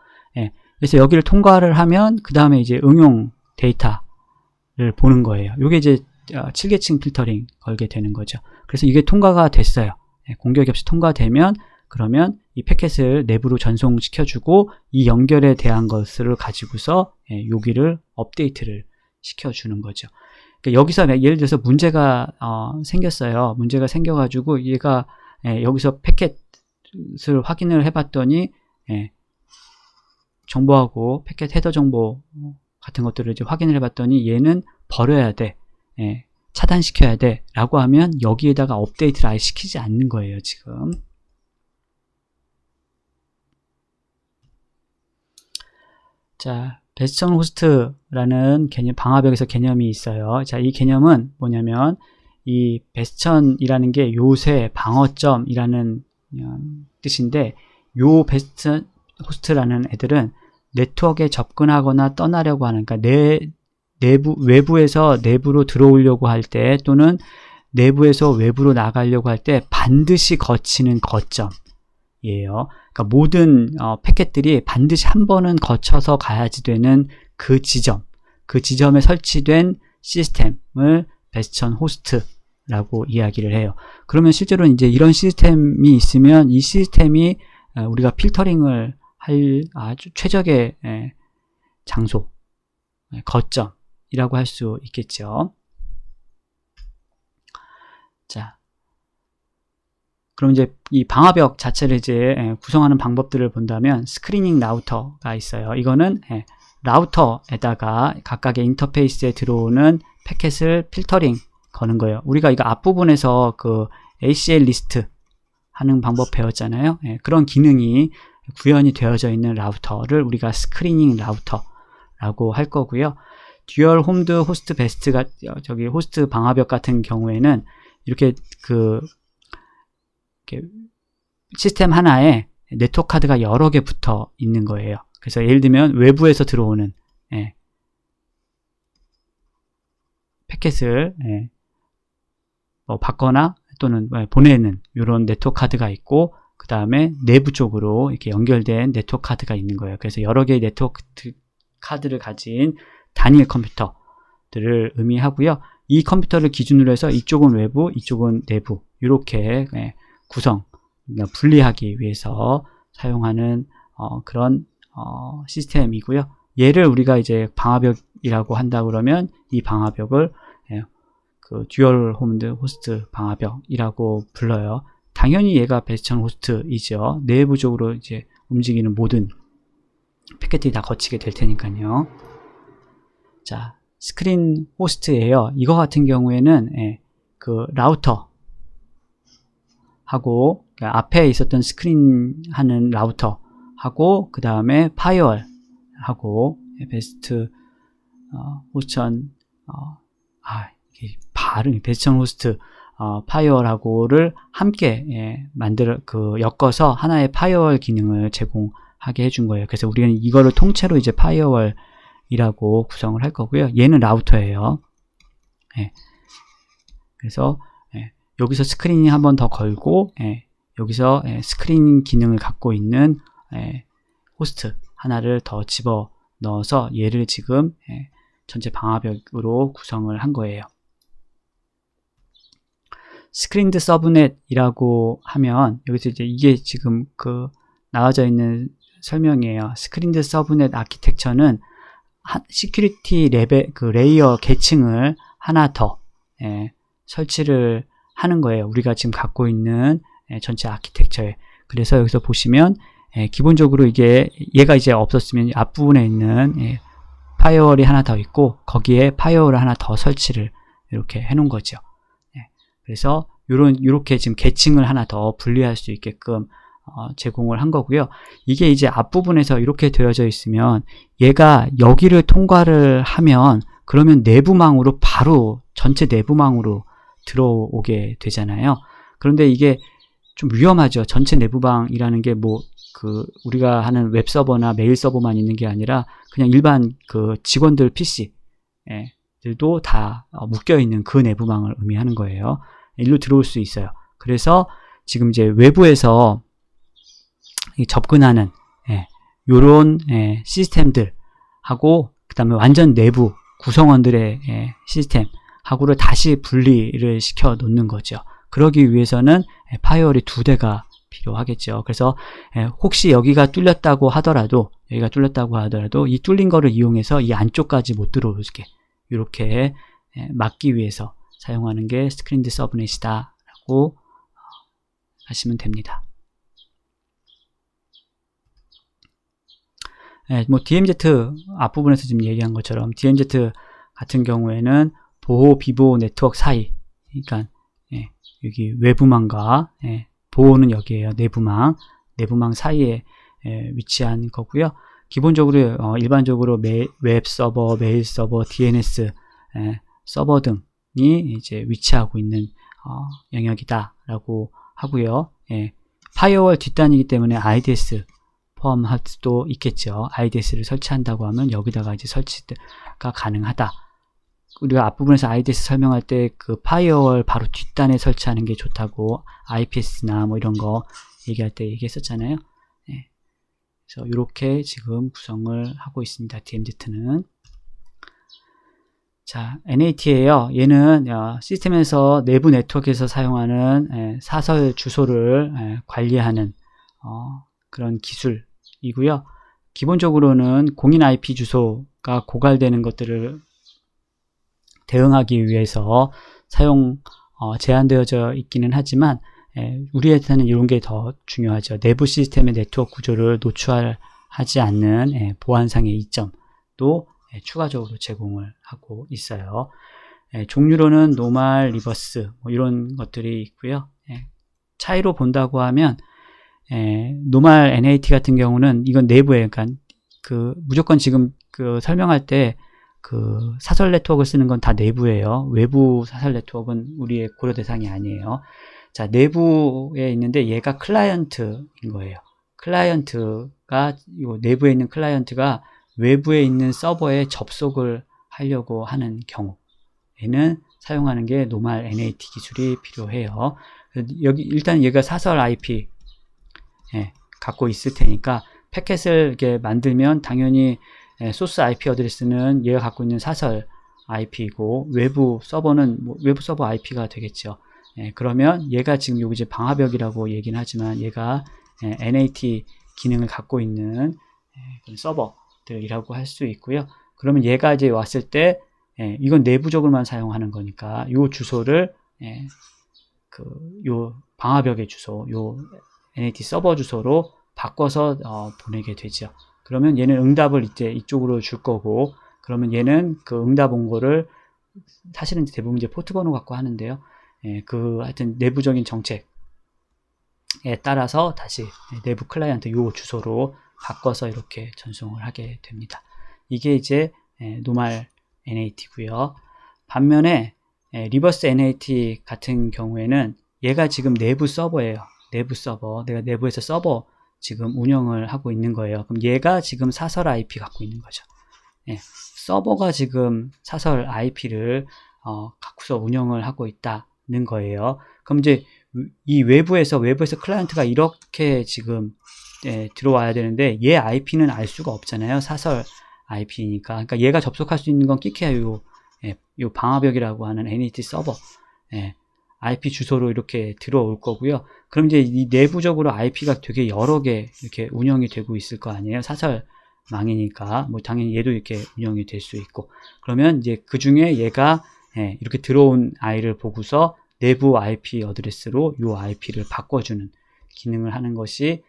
그래서 여기를 통과를 하면 그 다음에 이제 응용 데이터를 보는 거예요. 이게 이제 7계층 필터링 걸게 되는 거죠. 그래서 이게 통과가 됐어요. 공격이 없이 통과되면 그러면 이 패켓을 내부로 전송시켜주고 이 연결에 대한 것을 가지고서 여기를 업데이트를 시켜주는 거죠. 여기서 예를 들어서 문제가 생겼어요. 문제가 생겨가지고 얘가 여기서 패켓을 확인을 해봤더니 정보하고 패켓 헤더 정보 같은 것들을 이제 확인을 해봤더니 얘는 버려야 돼, 차단시켜야 돼 라고 하면 여기에다가 업데이트를 아예 시키지 않는 거예요. 지금 자, 베스천 호스트라는 개념, 방화벽에서 개념이 있어요. 자, 이 개념은 뭐냐면 이 베스천이라는 게 요새 방어점이라는 뜻인데 요 베스천 호스트라는 애들은 네트워크에 접근하거나 떠나려고 하는, 그러니까 외부에서 내부로 들어오려고 할 때 또는 내부에서 외부로 나가려고 할 때 반드시 거치는 거점이에요. 그러니까 모든 패켓들이 반드시 한 번은 거쳐서 가야지 되는 그 지점에 설치된 시스템을 베스천 호스트라고 이야기를 해요. 그러면 실제로 이제 이런 시스템이 있으면 이 시스템이 우리가 필터링을 할 아주 최적의 장소, 거점이라고 할 수 있겠죠. 자, 그럼 이제 이 방화벽 자체를 이제 구성하는 방법들을 본다면 스크리닝 라우터가 있어요. 이거는 라우터에다가 각각의 인터페이스에 들어오는 패켓을 필터링 거는 거예요. 우리가 이거 앞부분에서 그 ACL 리스트 하는 방법 배웠잖아요. 그런 기능이 구현이 되어져 있는 라우터를 우리가 스크리닝 라우터라고 할 거고요. 듀얼 홈드 호스트 베스트가 저기 호스트 방화벽 같은 경우에는 이렇게 시스템 하나에 네트워크 카드가 여러 개 붙어 있는 거예요. 그래서 예를 들면 외부에서 들어오는 패켓을 받거나 또는 보내는 이런 네트워크 카드가 있고, 그 다음에 내부 쪽으로 이렇게 연결된 네트워크 카드가 있는 거예요. 그래서 여러 개의 네트워크 카드를 가진 단일 컴퓨터들을 의미하고요. 이 컴퓨터를 기준으로 해서 이쪽은 외부, 이쪽은 내부 이렇게 구성, 분리하기 위해서 사용하는 그런 시스템이고요. 얘를 우리가 이제 방화벽이라고 한다 그러면 이 방화벽을 그 듀얼 호스트 방화벽이라고 불러요. 당연히 얘가 베스천 호스트이죠. 내부적으로 이제 움직이는 모든 패킷이 다 거치게 될 테니까요. 자, 스크린 호스트예요. 이거 같은 경우에는 그 라우터 하고 앞에 있었던 스크린 하는 라우터 하고 그 다음에 파이어월 하고 베스트 호스천 이게 발음이 베스천 호스트 파이어월하고를 함께 엮어서 하나의 파이어월 기능을 제공하게 해준 거예요. 그래서 우리는 이거를 통째로 이제 파이어월이라고 구성을 할 거고요. 얘는 라우터예요. 그래서 여기서 스크린이 한 번 더 걸고 여기서 스크린 기능을 갖고 있는 호스트 하나를 더 집어 넣어서 얘를 지금 전체 방화벽으로 구성을 한 거예요. 스크린드 서브넷이라고 하면 여기서 이제 이게 지금 그 나와져 있는 설명이에요. 스크린드 서브넷 아키텍처는 시큐리티 레벨 그 레이어 계층을 하나 더 설치를 하는 거예요. 우리가 지금 갖고 있는 전체 아키텍처에. 그래서 여기서 보시면 기본적으로 얘가 이제 없었으면 앞부분에 있는 파이어월이 하나 더 있고 거기에 파이어월을 하나 더 설치를 이렇게 해 놓은 거죠. 그래서 요렇게 지금 계층을 하나 더 분리할 수 있게끔 제공을 한 거고요. 이게 이제 앞부분에서 이렇게 되어져 있으면 얘가 여기를 통과를 하면 그러면 내부망으로 바로 전체 내부망으로 들어오게 되잖아요. 그런데 이게 좀 위험하죠. 전체 내부망이라는 게 우리가 하는 웹 서버나 메일 서버만 있는 게 아니라 그냥 일반 그 직원들 PC들도 다 묶여 있는 그 내부망을 의미하는 거예요. 일로 들어올 수 있어요. 그래서 지금 이제 외부에서 접근하는 요런 시스템들하고 그 다음에 완전 내부 구성원들의 시스템하고를 다시 분리를 시켜 놓는 거죠. 그러기 위해서는 파이어월이 2대가 필요하겠죠. 그래서 혹시 여기가 뚫렸다고 하더라도 이 뚫린 거를 이용해서 이 안쪽까지 못 들어오게 이렇게 막기 위해서 사용하는 게 스크린드 서브넷이다 라고 하시면 됩니다. DMZ 앞부분에서 지금 얘기한 것처럼 DMZ 같은 경우에는 보호 비보호 네트워크 사이, 그러니까 여기 외부망과 보호는 여기에요. 내부망 사이에 위치한 거고요. 기본적으로 일반적으로 웹 서버, 메일 서버, DNS 서버 등이 이제 위치하고 있는 영역이다라고 하고요. 파이어월 뒷단이기 때문에 IDS 포함할 수도 있겠죠. IDS를 설치한다고 하면 여기다가 이제 설치가 가능하다. 우리가 앞부분에서 IDS 설명할 때 그 파이어월 바로 뒷단에 설치하는 게 좋다고 IPS나 뭐 이런 거 얘기할 때 얘기했었잖아요. 그래서 이렇게 지금 구성을 하고 있습니다. DMZ는. 자, NAT예요. 얘는 시스템에서 내부 네트워크에서 사용하는 사설 주소를 관리하는 그런 기술이고요. 기본적으로는 공인 IP 주소가 고갈되는 것들을 대응하기 위해서 제한되어져 있기는 하지만 우리한테는 이런 게 더 중요하죠. 내부 시스템의 네트워크 구조를 노출하지 않는 보안상의 이점도 추가적으로 제공을 하고 있어요. 종류로는 노멀, 리버스 뭐 이런 것들이 있고요. 차이로 본다고 하면 노멀 NAT 같은 경우는 이건 내부에 그러니까 무조건 지금 설명할 때 사설 네트워크를 쓰는 건 다 내부예요. 외부 사설 네트워크는 우리의 고려 대상이 아니에요. 자, 내부에 있는데 얘가 클라이언트인 거예요. 내부에 있는 클라이언트가 외부에 있는 서버에 접속을 하려고 하는 경우에는 사용하는 게 노멀 NAT 기술이 필요해요. 일단 얘가 사설 IP 갖고 있을 테니까 패켓을 이렇게 만들면 당연히 소스 IP 어드레스는 얘가 갖고 있는 사설 IP이고 외부 서버는 뭐 외부 서버 IP가 되겠죠. 그러면 얘가 지금 여기 이제 방화벽이라고 얘기는 하지만 얘가 NAT 기능을 갖고 있는 서버들이라고 할 수 있고요. 그러면 얘가 이제 왔을 때 이건 내부적으로만 사용하는 거니까 요 주소를 요 방화벽의 주소, 요 NAT 서버 주소로 바꿔서 보내게 되죠. 그러면 얘는 응답을 이제 이쪽으로 줄 거고, 그러면 얘는 그 응답 온 거를 사실은 대부분 이제 포트 번호 갖고 하는데요. 하여튼 내부적인 정책에 따라서 다시 내부 클라이언트 요 주소로 바꿔서 이렇게 전송을 하게 됩니다. 이게 이제 노멀 NAT고요. 반면에 리버스 NAT 같은 경우에는 얘가 지금 내부 서버예요. 내부 서버. 내가 내부에서 서버 지금 운영을 하고 있는 거예요. 그럼 얘가 지금 사설 IP 갖고 있는 거죠. 서버가 지금 사설 IP를 갖고서 운영을 하고 있다는 거예요. 그럼 이제 이 외부에서 클라이언트가 이렇게 지금 들어와야 되는데 얘 IP는 알 수가 없잖아요. 사설 IP니까. 그러니까 얘가 접속할 수 있는 건 끼케야 요 방화벽이라고 하는 NAT 서버 IP 주소로 이렇게 들어올 거고요. 그럼 이제 이 내부적으로 IP가 되게 여러 개 이렇게 운영이 되고 있을 거 아니에요. 사설 망이니까 뭐 당연히 얘도 이렇게 운영이 될 수 있고, 그러면 이제 그 중에 얘가 이렇게 들어온 아이를 보고서 내부 IP 어드레스로 요 IP를 바꿔주는 기능을 하는 것이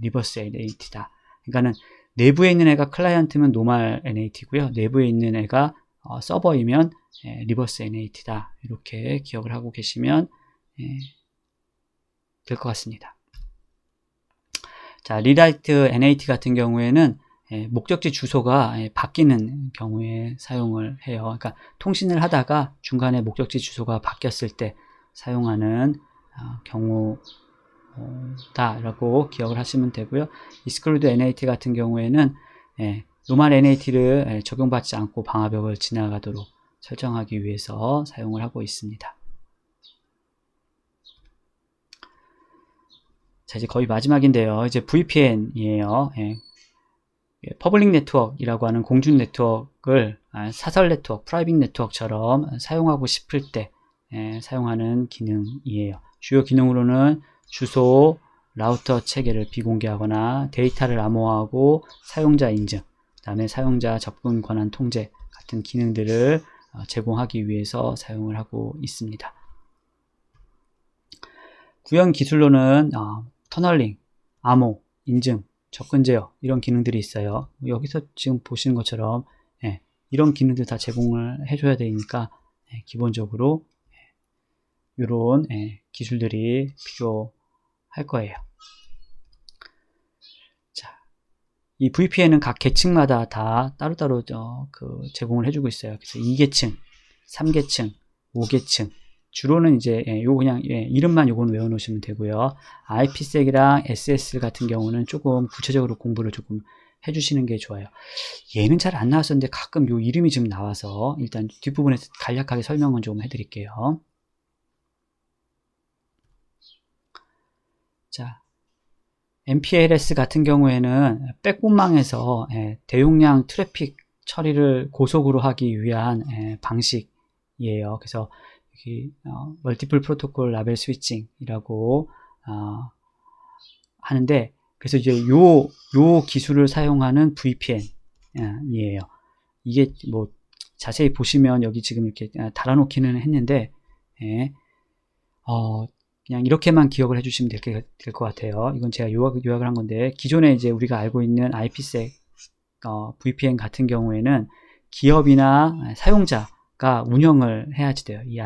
리버스 NAT다. 그러니까는 내부에 있는 애가 클라이언트면 노멀 NAT고요. 내부에 있는 애가 서버이면 리버스 NAT다. 이렇게 기억을 하고 계시면 될 것 같습니다. 자, 리라이트 NAT 같은 경우에는 목적지 주소가 바뀌는 경우에 사용을 해요. 그러니까 통신을 하다가 중간에 목적지 주소가 바뀌었을 때 사용하는 경우다라고 기억을 하시면 되고요. exclude NAT 같은 경우에는 노멀 NAT를 적용받지 않고 방화벽을 지나가도록 설정하기 위해서 사용을 하고 있습니다. 자, 이제 거의 마지막인데요. 이제 VPN이에요. 퍼블릭 네트워크이라고 하는 공중 네트워크를 사설 네트워크, 프라이빗 네트워크처럼 사용하고 싶을 때 사용하는 기능이에요. 주요 기능으로는 주소, 라우터 체계를 비공개하거나 데이터를 암호화하고 사용자 인증, 그 다음에 사용자 접근 권한 통제 같은 기능들을 제공하기 위해서 사용을 하고 있습니다. 구현 기술로는 터널링, 암호, 인증, 접근 제어 이런 기능들이 있어요. 여기서 지금 보시는 것처럼 이런 기능들 다 제공을 해줘야 되니까 기본적으로 이런 기술들이 필요할 거예요. 자, 이 VPN은 각 계층마다 다 따로따로 제공을 해주고 있어요. 그래서 2계층, 3계층, 5계층. 주로는 이제 요거 그냥 이름만 요거는 외워놓으시면 되고요. IPsek이랑 SS 같은 경우는 조금 구체적으로 공부를 조금 해주시는 게 좋아요. 얘는 잘 안 나왔었는데 가끔 요 이름이 지금 나와서 일단 뒷부분에서 간략하게 설명은 좀 해드릴게요. 자, MPLS 같은 경우에는 백본망에서 대용량 트래픽 처리를 고속으로 하기 위한 방식이에요. 그래서 여기 멀티플 프로토콜 라벨 스위칭이라고 하는데, 그래서 이제 요 기술을 사용하는 VPN이에요. 이게 뭐 자세히 보시면 여기 지금 이렇게 달아놓기는 했는데 그냥 이렇게만 기억을 해주시면 될 것 같아요. 이건 제가 요약을 한 건데, 기존에 이제 우리가 알고 있는 IPsec VPN 같은 경우에는 기업이나 사용자가 운영을 해야지 돼요. 이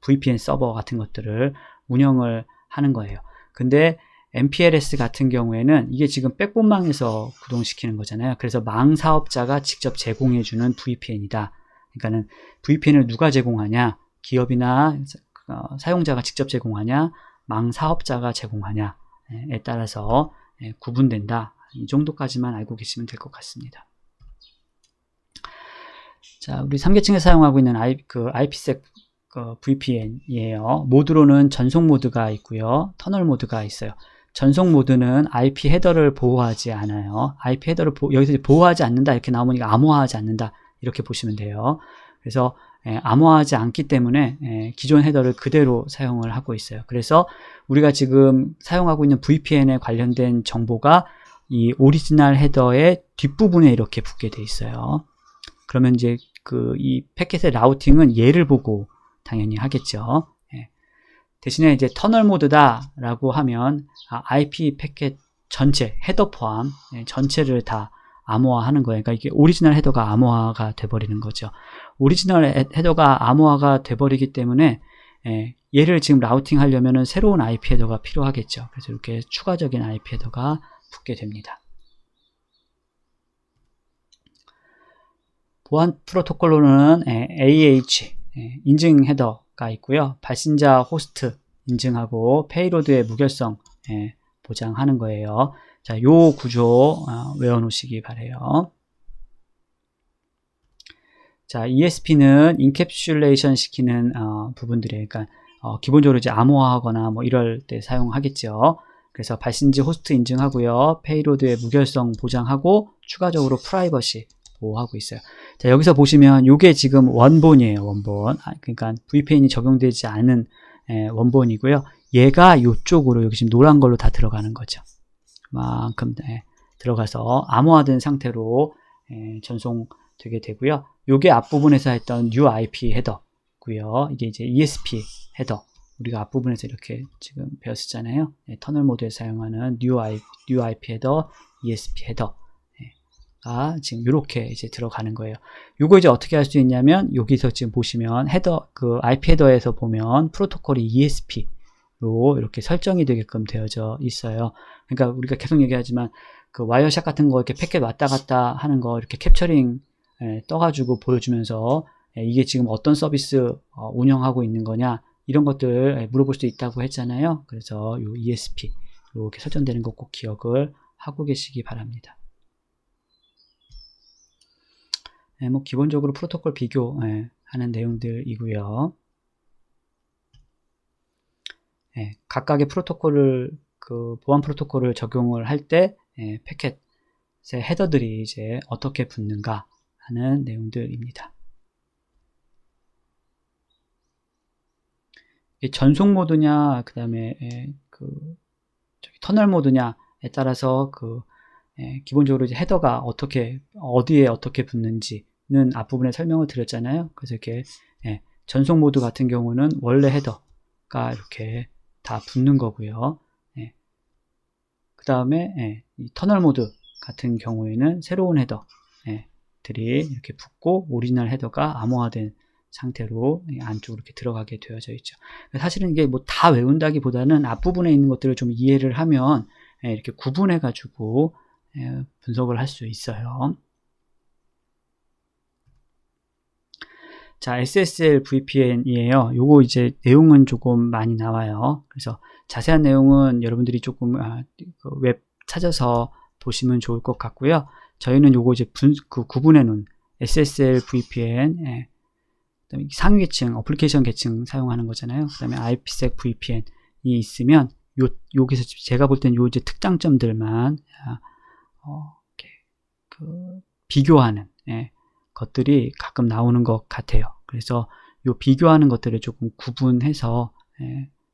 VPN 서버 같은 것들을 운영을 하는 거예요. 근데 MPLS 같은 경우에는 이게 지금 백본망에서 구동시키는 거잖아요. 그래서 망 사업자가 직접 제공해주는 VPN이다. 그러니까는 VPN을 누가 제공하냐? 기업이나 사용자가 직접 제공하냐? 망 사업자가 제공하냐에 따라서 구분된다. 이 정도까지만 알고 계시면 될 것 같습니다. 자, 우리 3계층에 사용하고 있는 IPsec VPN이에요. 모드로는 전송 모드가 있고요. 터널 모드가 있어요. 전송 모드는 IP 헤더를 보호하지 않아요. IP 헤더를 여기서 보호하지 않는다 이렇게 나오면 암호화하지 않는다 이렇게 보시면 돼요. 그래서 암호화하지 않기 때문에 기존 헤더를 그대로 사용을 하고 있어요. 그래서 우리가 지금 사용하고 있는 VPN에 관련된 정보가 이 오리지널 헤더의 뒷부분에 이렇게 붙게 돼 있어요. 그러면 이제 이 패킷의 라우팅은 얘를 보고 당연히 하겠죠. 대신에 이제 터널 모드다 라고 하면 IP 패킷 전체, 헤더 포함 전체를 다 암호화하는 거예요. 그러니까 이게 오리지널 헤더가 암호화가 돼버리는 거죠. 오리지널 헤더가 암호화가 돼버리기 때문에 얘를 지금 라우팅 하려면은 새로운 IP 헤더가 필요하겠죠. 그래서 이렇게 추가적인 IP 헤더가 붙게 됩니다. 보안 프로토콜로는 AH 인증 헤더가 있고요. 발신자 호스트 인증하고 페이로드의 무결성 보장하는 거예요. 자, 요 구조 외워놓으시기 바래요. 자, ESP는 인캡슐레이션 시키는 부분들이에요. 그러니까 기본적으로 이제 암호화하거나 뭐 이럴 때 사용하겠죠. 그래서 발신지 호스트 인증하고요. 페이로드의 무결성 보장하고 추가적으로 프라이버시 보호하고 있어요. 자, 여기서 보시면 요게 지금 원본이에요. 원본. 그러니까 VPN이 적용되지 않은 원본이고요. 얘가 요쪽으로 여기 지금 노란 걸로 다 들어가는 거죠. 그만큼 들어가서 암호화된 상태로 전송되게 되고요. 요게 앞부분에서 했던 new IP 헤더고요. 이게 이제 ESP 헤더. 우리가 앞부분에서 이렇게 지금 배웠었잖아요. 터널 모드에 사용하는 new IP 헤더, ESP 헤더. 지금 이렇게 이제 들어가는 거예요. 요거 이제 어떻게 할 수 있냐면 여기서 지금 보시면 헤더 IP 헤더에서 보면 프로토콜이 ESP로 이렇게 설정이 되게끔 되어져 있어요. 그러니까 우리가 계속 얘기하지만 와이어샷 같은 거 이렇게 패킷 왔다 갔다 하는 거 이렇게 캡처링 떠가지고 보여주면서 이게 지금 어떤 서비스 운영하고 있는 거냐 이런 것들 물어볼 수 있다고 했잖아요. 그래서 요 ESP 이렇게 설정되는 거 꼭 기억을 하고 계시기 바랍니다. 뭐 기본적으로 프로토콜 비교하는 내용들이고요. 각각의 프로토콜을 보안 프로토콜을 적용을 할 때 패킷의 헤더들이 이제 어떻게 붙는가 하는 내용들입니다. 전송 모드냐 그 다음에 터널 모드냐에 따라서 기본적으로 이제 헤더가 어디에 어떻게 붙는지는 앞부분에 설명을 드렸잖아요. 그래서 이렇게 전송 모드 같은 경우는 원래 헤더가 이렇게 다 붙는 거고요. 그 다음에 이 터널 모드 같은 경우에는 새로운 헤더들이 이렇게 붙고 오리지널 헤더가 암호화된 상태로 안쪽으로 이렇게 들어가게 되어져 있죠. 사실은 이게 뭐 다 외운다기보다는 앞부분에 있는 것들을 좀 이해를 하면 이렇게 구분해 가지고 분석을 할 수 있어요. 자, SSL VPN이에요. 요거 이제 내용은 조금 많이 나와요. 그래서 자세한 내용은 여러분들이 조금 웹 찾아서 보시면 좋을 것 같고요. 저희는 요거 이제 구분해 놓은 SSL VPN, 그다음에 상위 계층, 어플리케이션 계층 사용하는 거잖아요. 그 다음에 IPsec VPN이 있으면 여기서 제가 볼 땐 요 이제 특장점들만 비교하는 것들이 가끔 나오는 것 같아요. 그래서 요 비교하는 것들을 조금 구분해서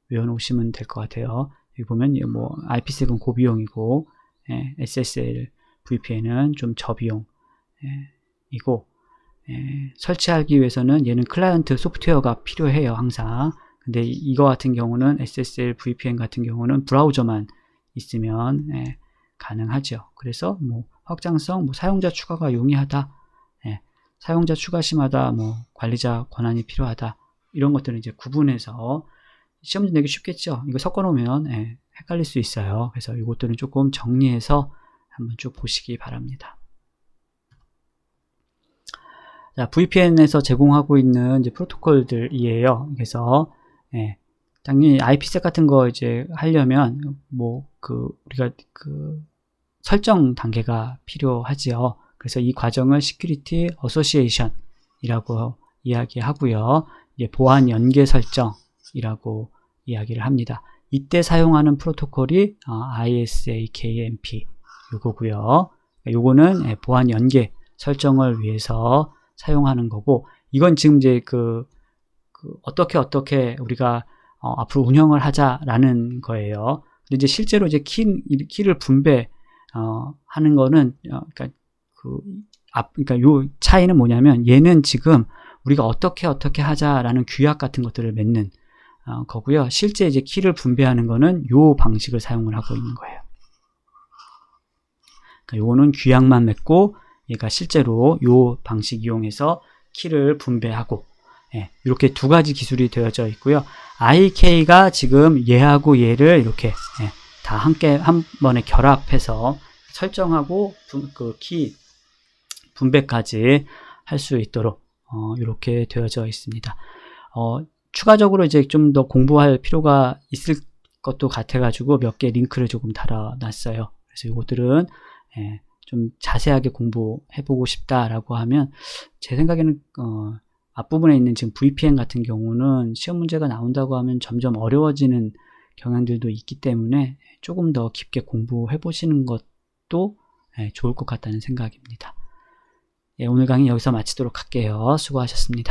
외워놓으시면 될 것 같아요. 여기 보면 뭐 IPsec은 고비용이고 SSL VPN은 좀 저비용이고 설치하기 위해서는 얘는 클라이언트 소프트웨어가 필요해요. 항상. 근데 이거 같은 경우는 SSL VPN 같은 경우는 브라우저만 있으면 가능하죠. 그래서 뭐 확장성, 뭐 사용자 추가가 용이하다, 사용자 추가 심하다, 뭐 관리자 권한이 필요하다, 이런 것들은 이제 구분해서 시험지 내기 쉽겠죠. 이거 섞어 놓으면 헷갈릴 수 있어요. 그래서 이것들은 조금 정리해서 한번 쭉 보시기 바랍니다. 자, VPN에서 제공하고 있는 이제 프로토콜들이에요. 그래서 당연히 IPsec 같은 거 이제 하려면 뭐 우리가 설정 단계가 필요하지요. 그래서 이 과정을 Security Association이라고 이야기하고요. 보안 연계 설정이라고 이야기를 합니다. 이때 사용하는 프로토콜이 ISAKMP 요거고요. 요거는 보안 연계 설정을 위해서 사용하는 거고, 이건 지금 이제 어떻게 우리가 앞으로 운영을 하자라는 거예요. 근데 이제 실제로 이제 키를 분배 하는 거는 그러니까 요 차이는 뭐냐면, 얘는 지금 우리가 어떻게 하자라는 규약 같은 것들을 맺는 거고요. 실제 이제 키를 분배하는 거는 요 방식을 사용을 하고 있는 거예요. 그러니까 요거는 규약만 맺고, 얘가 실제로 요 방식 이용해서 키를 분배하고, 예, 이렇게 두 가지 기술이 되어져 있고요. IK가 지금 얘하고 얘를 이렇게 다 함께 한 번에 결합해서 설정하고 그 키 분배까지 할 수 있도록 이렇게 되어져 있습니다. 추가적으로 이제 좀 더 공부할 필요가 있을 것도 같아가지고 몇 개 링크를 조금 달아놨어요. 그래서 이것들은 좀 자세하게 공부해보고 싶다라고 하면, 제 생각에는 앞부분에 있는 지금 VPN 같은 경우는 시험 문제가 나온다고 하면 점점 어려워지는 경향들도 있기 때문에 조금 더 깊게 공부해 보시는 것도 좋을 것 같다는 생각입니다. 오늘 강의 여기서 마치도록 할게요. 수고하셨습니다.